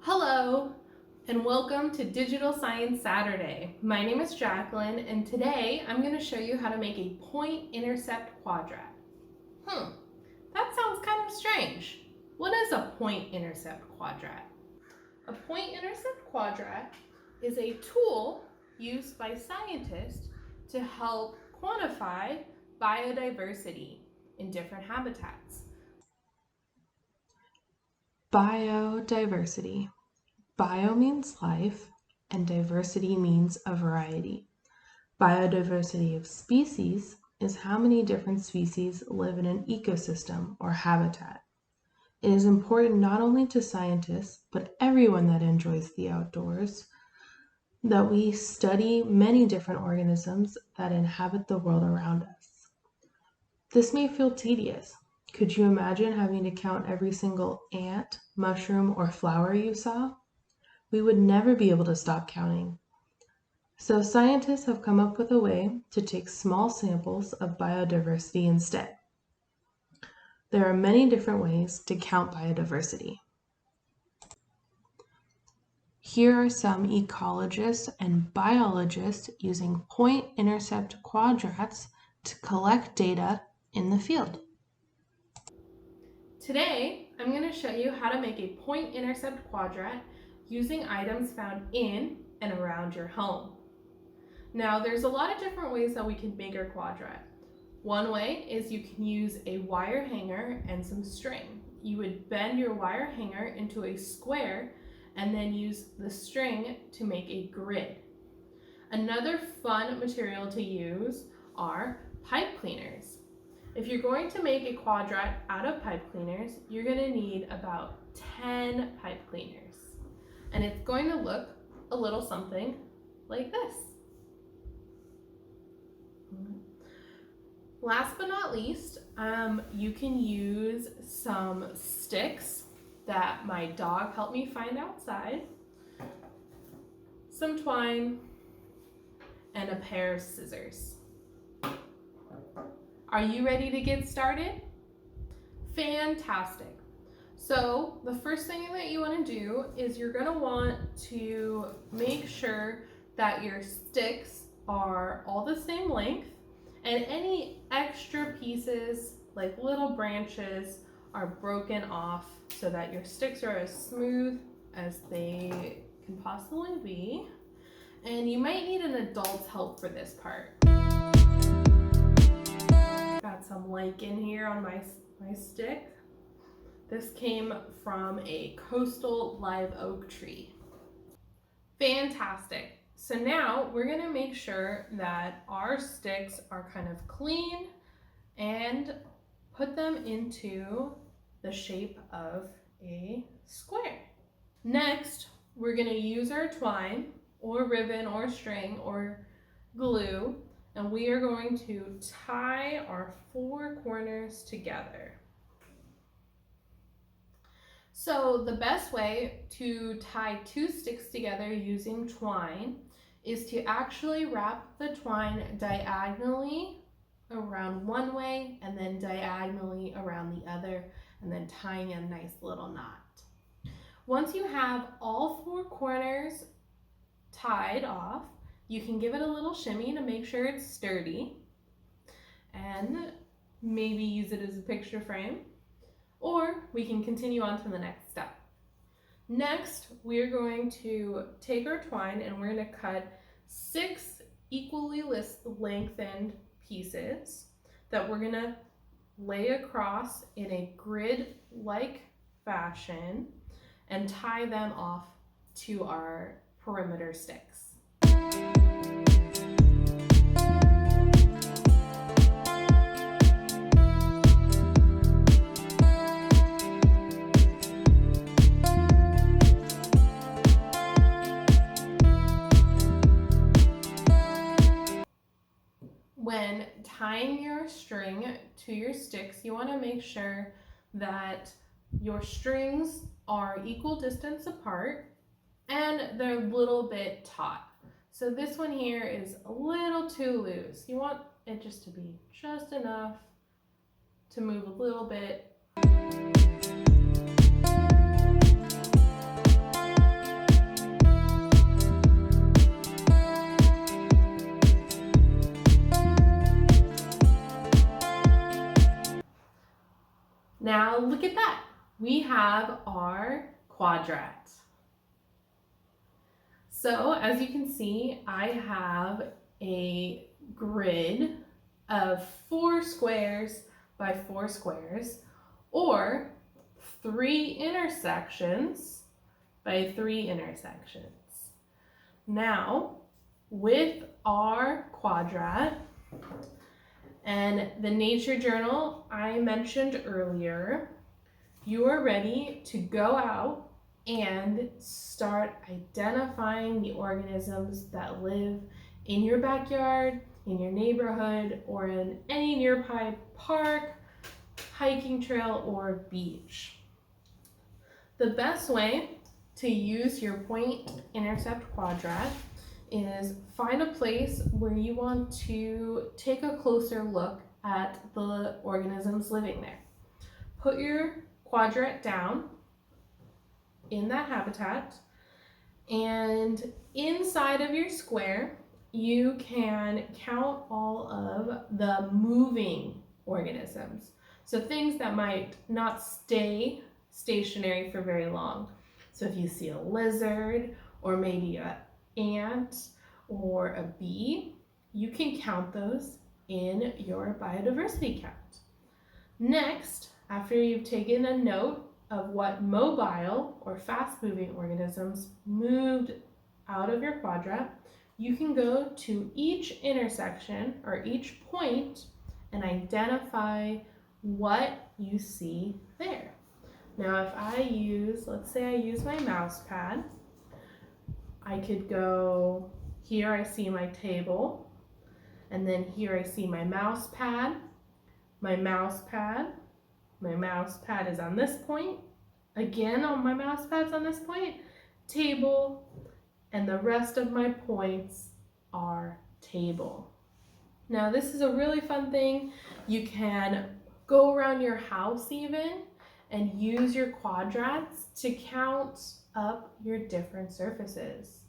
Hello, and welcome to Digital Science Saturday. My name is Jacqueline, and today I'm going to show you how to make a point intercept quadrat. That sounds kind of strange. What is a point intercept quadrat? A point intercept quadrat is a tool used by scientists to help quantify biodiversity in different habitats. Biodiversity. Bio means life, and diversity means a variety. Biodiversity of species is how many different species live in an ecosystem or habitat. It is important not only to scientists, but everyone that enjoys the outdoors, that we study many different organisms that inhabit the world around us. This may feel tedious. Could you imagine having to count every single ant, mushroom, or flower you saw? We would never be able to stop counting. So scientists have come up with a way to take small samples of biodiversity instead. There are many different ways to count biodiversity. Here are some ecologists and biologists using point intercept quadrats to collect data in the field. Today, I'm going to show you how to make a point intercept quadrat using items found in and around your home. Now, there's a lot of different ways that we can make our quadrat. One way is you can use a wire hanger and some string. You would bend your wire hanger into a square and then use the string to make a grid. Another fun material to use are pipe cleaners. If you're going to make a quadrat out of pipe cleaners, you're going to need about 10 pipe cleaners. And it's going to look a little something like this. Last but not least, you can use some sticks that my dog helped me find outside, some twine, and a pair of scissors. Are you ready to get started? Fantastic. So the first thing that you want to do is you're going to want to make sure that your sticks are all the same length and any extra pieces like little branches are broken off so that your sticks are as smooth as they can possibly be. And you might need an adult's help for this part. Got some lichen here on my stick. This came from a coastal live oak tree. Fantastic. So now we're going to make sure that our sticks are kind of clean and put them into the shape of a square. Next, we're going to use our twine or ribbon or string or glue, and we are going to tie our four corners together. So the best way to tie two sticks together using twine is to actually wrap the twine diagonally around one way and then diagonally around the other, and then tying a nice little knot. Once you have all four corners tied off, you can give it a little shimmy to make sure it's sturdy and maybe use it as a picture frame, or we can continue on to the next step. Next, we're going to take our twine and we're going to cut 6 equally lengthened pieces that we're going to lay across in a grid-like fashion and tie them off to our perimeter sticks. When tying your string to your sticks, you want to make sure that your strings are equal distance apart and they're a little bit taut. So this one here is a little too loose. You want it just to be just enough to move a little bit. look at that. We have our quadrat. So as you can see, I have a grid of 4 squares by 4 squares, or 3 intersections by 3 intersections. Now, with our quadrat and the nature journal I mentioned earlier, you are ready to go out and start identifying the organisms that live in your backyard, in your neighborhood, or in any nearby park, hiking trail, or beach. The best way to use your Point Intersect Quadrat is find a place where you want to take a closer look at the organisms living there. Put your quadrat down in that habitat, and inside of your square you can count all of the moving organisms. So things that might not stay stationary for very long. So if you see a lizard, or maybe an ant or a bee, you can count those in your biodiversity count. Next, after you've taken a note of what mobile or fast-moving organisms moved out of your quadrat, you can go to each intersection or each point and identify what you see there. Now if I use, let's say I use my mouse pad, I could go, here I see my table, and then here I see my mouse pad, my mouse pad is on this point, again on my mouse pad's on this point, table, and the rest of my points are table. Now this is a really fun thing. You can go around your house even and use your quadrats to count up your different surfaces.